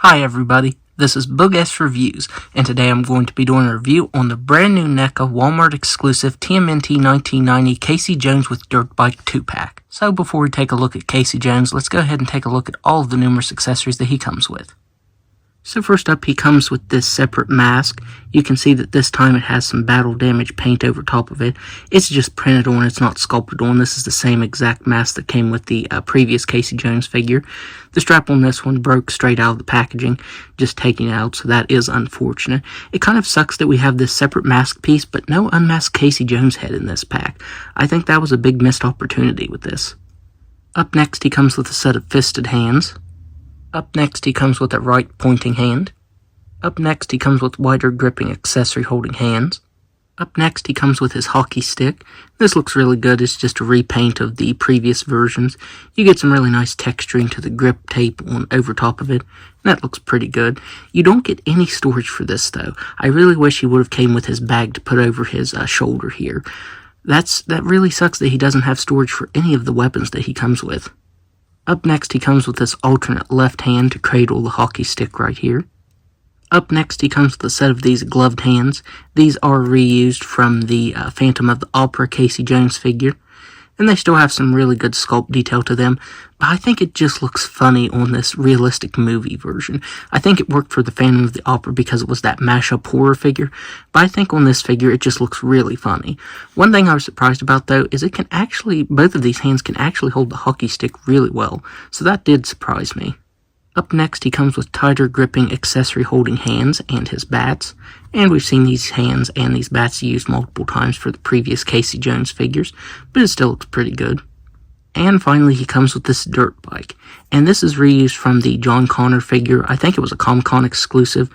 Hi everybody, this is Boog S Reviews, and today I'm going to be doing a review on the brand new NECA Walmart exclusive TMNT 1990 Casey Jones with Dirt Bike 2-pack. So before we take a look at Casey Jones, let's go ahead and take a look at all of the numerous accessories that he comes with. So first up, he comes with this separate mask. You can see that this time it has some battle damage paint over top of it. It's just printed on, it's not sculpted on. This is the same exact mask that came with the previous Casey Jones figure. The strap on this one broke straight out of the packaging, just taking it out, so that is unfortunate. It kind of sucks that we have this separate mask piece, but no unmasked Casey Jones head in this pack. I think that was a big missed opportunity with this. Up next, he comes with a set of fisted hands. Up next, he comes with a right pointing hand. Up next, he comes with wider gripping accessory holding hands. Up next, he comes with his hockey stick. This looks really good. It's just a repaint of the previous versions. You get some really nice texturing to the grip tape on over top of it. That looks pretty good. You don't get any storage for this, though. I really wish he would have came with his bag to put over his shoulder here. That really sucks that he doesn't have storage for any of the weapons that he comes with. Up next, he comes with this alternate left hand to cradle the hockey stick right here. Up next, he comes with a set of these gloved hands. These are reused from the Phantom of the Opera Casey Jones figure, and they still have some really good sculpt detail to them, but I think it just looks funny on this realistic movie version. I think it worked for the Phantom of the Opera because it was that mashup horror figure, but I think on this figure it just looks really funny. One thing I was surprised about, though, is it can actually, both of these hands can actually hold the hockey stick really well, so that did surprise me. Up next, he comes with tighter gripping accessory holding hands and his bats, and we've seen these hands and these bats used multiple times for the previous Casey Jones figures, but it still looks pretty good. And finally, he comes with this dirt bike, and this is reused from the John Connor figure. I think it was a Comic-Con exclusive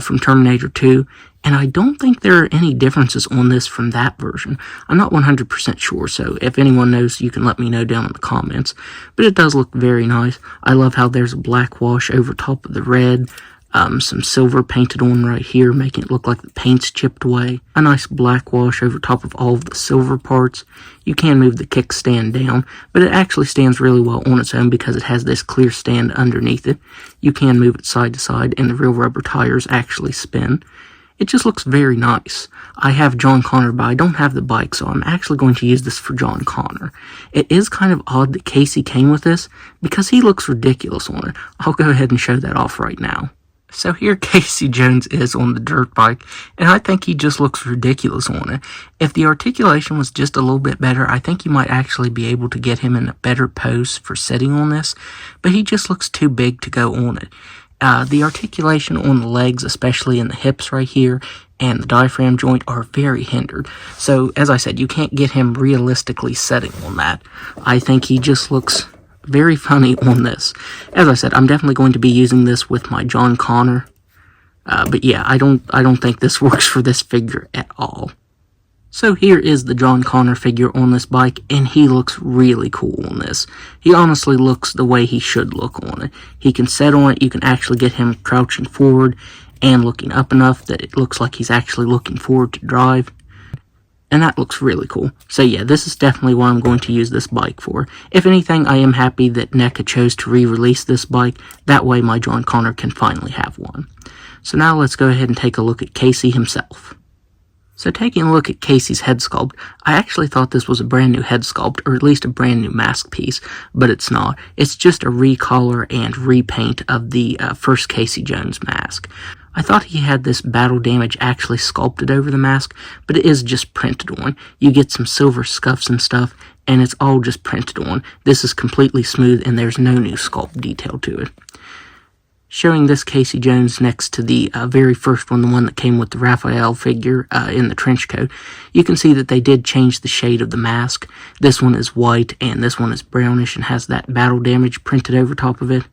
from Terminator 2, and I don't think there are any differences on this from that version. I'm not 100% sure, so if anyone knows, you can let me know down in the comments. But it does look very nice. I love how there's a black wash over top of the red, some silver painted on right here, making it look like the paint's chipped away. A nice black wash over top of all of the silver parts. You can move the kickstand down, but it actually stands really well on its own because it has this clear stand underneath it. You can move it side to side, and the real rubber tires actually spin. It just looks very nice. I have John Connor, but I don't have the bike, so I'm actually going to use this for John Connor. It is kind of odd that Casey came with this, because he looks ridiculous on it. I'll go ahead and show that off right now. So here Casey Jones is on the dirt bike, and I think he just looks ridiculous on it. If the articulation was just a little bit better, I think you might actually be able to get him in a better pose for sitting on this, but he just looks too big to go on it. The articulation on the legs, especially in the hips right here, and the diaphragm joint are very hindered. So, as I said, you can't get him realistically sitting on that. I think he just looks very funny on this. As I said, I'm definitely going to be using this with my John Connor. But yeah, I don't think this works for this figure at all. So here is the John Connor figure on this bike, and he looks really cool on this. He honestly looks the way he should look on it. He can sit on it, you can actually get him crouching forward and looking up enough that it looks like he's actually looking forward to drive. And that looks really cool. So yeah, this is definitely what I'm going to use this bike for. If anything, I am happy that NECA chose to re-release this bike. That way my John Connor can finally have one. So now let's go ahead and take a look at Casey himself. So taking a look at Casey's head sculpt, I actually thought this was a brand new head sculpt, or at least a brand new mask piece, but it's not. It's just a recolor and repaint of the first Casey Jones mask. I thought he had this battle damage actually sculpted over the mask, but it is just printed on. You get some silver scuffs and stuff, and it's all just printed on. This is completely smooth, and there's no new sculpt detail to it. Showing this Casey Jones next to the very first one, the one that came with the Raphael figure in the trench coat, you can see that they did change the shade of the mask. This one is white, and this one is brownish and has that battle damage printed over top of it.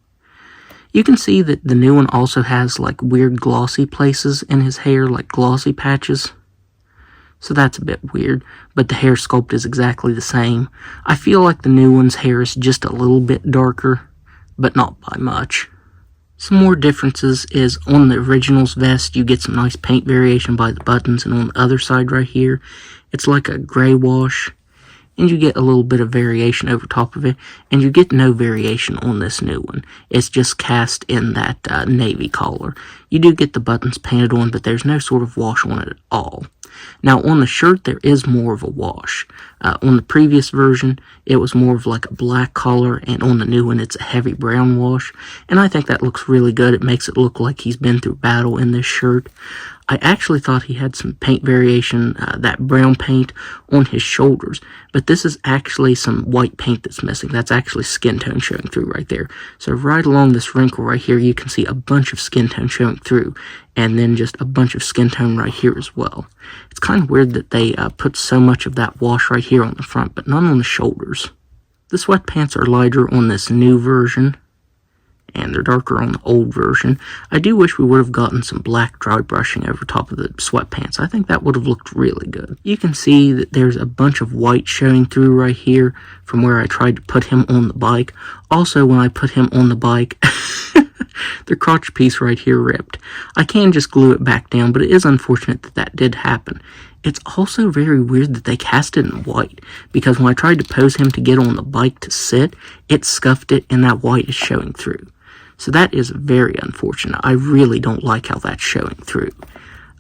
You can see that the new one also has like weird glossy places in his hair, like glossy patches. So that's a bit weird, but the hair sculpt is exactly the same. I feel like the new one's hair is just a little bit darker, but not by much. Some more differences is on the original's vest, you get some nice paint variation by the buttons, and on the other side right here, it's like a gray wash. and you get a little bit of variation over top of it, and you get no variation on this new one. It's just cast in that navy collar. You do get the buttons painted on, but there's no sort of wash on it at all. Now, on the shirt, there is more of a wash. On the previous version, it was more of like a black collar, and on the new one, it's a heavy brown wash, and I think that looks really good. It makes it look like he's been through battle in this shirt. I actually thought he had some paint variation, that brown paint on his shoulders, but this is actually some white paint that's missing. That's actually skin tone showing through right there. So right along this wrinkle right here, you can see a bunch of skin tone showing through, and then just a bunch of skin tone right here as well. It's kind of weird that they put so much of that wash right here on the front, but none on the shoulders. The sweatpants are lighter on this new version, and they're darker on the old version. I do wish we would have gotten some black dry brushing over top of the sweatpants. I think that would have looked really good. You can see that there's a bunch of white showing through right here from where I tried to put him on the bike. Also, when I put him on the bike, the crotch piece right here ripped. I can just glue it back down, but it is unfortunate that that did happen. It's also very weird that they cast it in white, because when I tried to pose him to get on the bike to sit, it scuffed it and that white is showing through. So that is very unfortunate. I really don't like how that's showing through.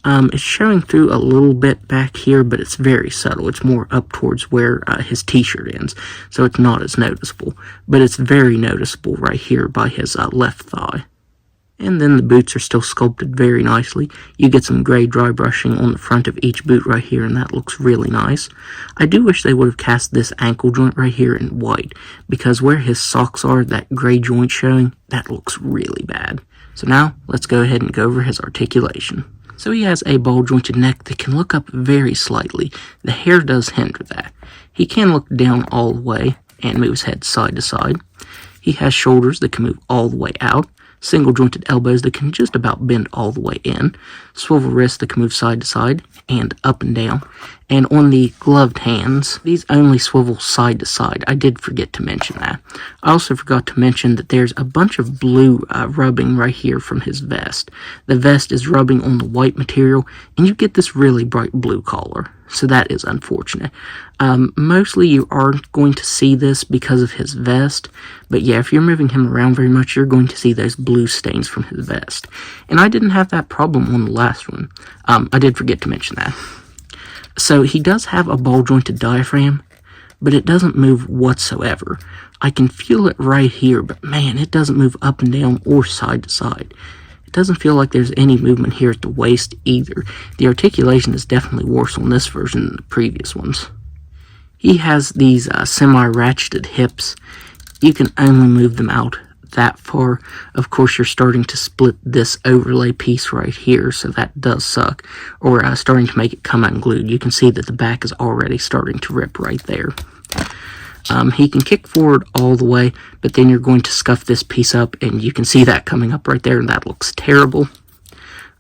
It's showing through a little bit back here, but it's very subtle. It's more up towards where his t-shirt ends, so it's not as noticeable. But it's very noticeable right here by his left thigh. And then the boots are still sculpted very nicely. You get some gray dry brushing on the front of each boot right here, and that looks really nice. I do wish they would have cast this ankle joint right here in white, because where his socks are, that gray joint showing, that looks really bad. So now, let's go ahead and go over his articulation. So he has a ball jointed neck that can look up very slightly. The hair does hinder that. He can look down all the way and move his head side to side. He has shoulders that can move all the way out. Single jointed elbows that can just about bend all the way in, swivel wrists that can move side to side and up and down, and on the gloved hands, these only swivel side to side. I did forget to mention that. I also forgot to mention that there's a bunch of blue rubbing right here from his vest. The vest is rubbing on the white material, and you get this really bright blue collar, so that is unfortunate. Mostly you aren't going to see this because of his vest, but yeah, if you're moving him around very much, you're going to see those blue stains from his vest. And I didn't have that problem on the last one. I did forget to mention that. So he does have a ball jointed diaphragm, but it doesn't move whatsoever. I can feel it right here, but man, it doesn't move up and down or side to side. It doesn't feel like there's any movement here at the waist either. The articulation is definitely worse on this version than the previous ones. He has these semi-ratcheted hips. You can only move them out that far. Of course, you're starting to split this overlay piece right here, so that does suck. Or starting to make it come unglued. You can see that the back is already starting to rip right there. He can kick forward all the way, but then you're going to scuff this piece up, and you can see that coming up right there, and that looks terrible.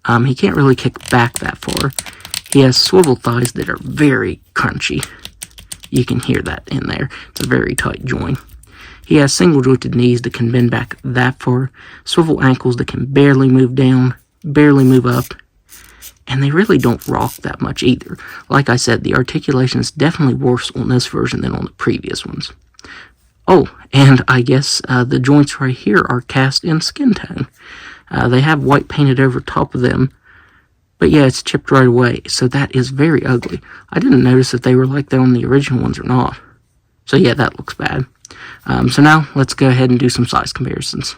He can't really kick back that far. He has swivel thighs that are very crunchy. You can hear that in there. It's a very tight joint. He has single jointed knees that can bend back that far, swivel ankles that can barely move down, barely move up, and they really don't rock that much either. Like I said, the articulation is definitely worse on this version than on the previous ones. Oh, and I guess the joints right here are cast in skin tone. They have white painted over top of them, but yeah, it's chipped right away, so that is very ugly. I didn't notice if they were like that on the original ones or not. So yeah, that looks bad. So now, let's go ahead and do some size comparisons.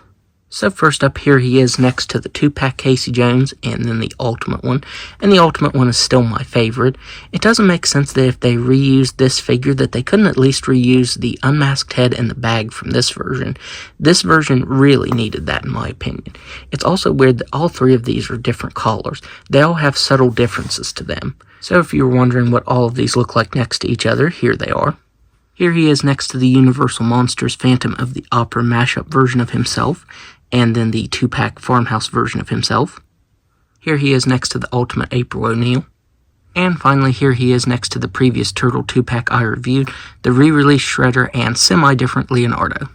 So first up here, he is next to the 2-pack Casey Jones, and then the Ultimate one. And the Ultimate one is still my favorite. It doesn't make sense that if they reused this figure, that they couldn't at least reuse the unmasked head and the bag from this version. This version really needed that, in my opinion. It's also weird that all three of these are different collars. They all have subtle differences to them. So if you were wondering what all of these look like next to each other, here they are. Here he is next to the Universal Monsters Phantom of the Opera mashup version of himself, and then the 2-pack Farmhouse version of himself. Here he is next to the Ultimate April O'Neil. And finally, here he is next to the previous Turtle 2-pack I reviewed, the re-release Shredder and semi-different Leonardo.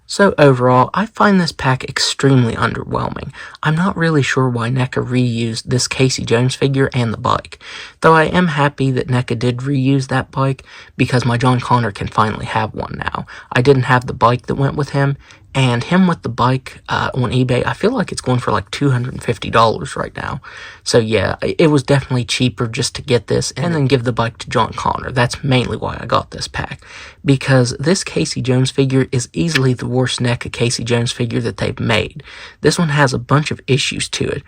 So overall, I find this pack extremely underwhelming. I'm not really sure why NECA reused this Casey Jones figure and the bike, though I am happy that NECA did reuse that bike because my John Connor can finally have one now. I didn't have the bike that went with him, and him with the bike on eBay, I feel like it's going for like $250 right now. So yeah, it was definitely cheaper just to get this and then give the bike to John Connor. That's mainly why I got this pack, because this Casey Jones figure is easily the worst NECA Casey Jones figure that they've made. This one has a bunch of issues to it,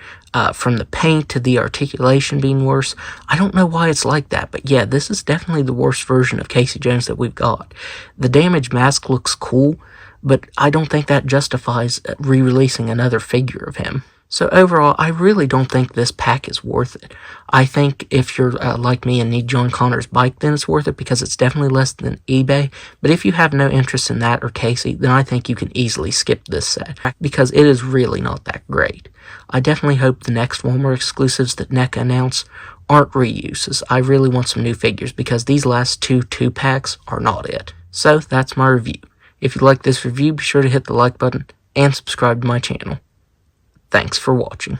from the paint to the articulation being worse. I don't know why it's like that, but yeah, this is definitely the worst version of Casey Jones that we've got. The damage mask looks cool, but I don't think that justifies re-releasing another figure of him. So overall, I really don't think this pack is worth it. I think if you're like me and need John Connor's bike, then it's worth it because it's definitely less than eBay. But if you have no interest in that or Casey, then I think you can easily skip this set because it is really not that great. I definitely hope the next Walmart exclusives that NECA announce aren't reuses. I really want some new figures because these last two packs are not it. So that's my review. If you like this review, be sure to hit the like button and subscribe to my channel. Thanks for watching.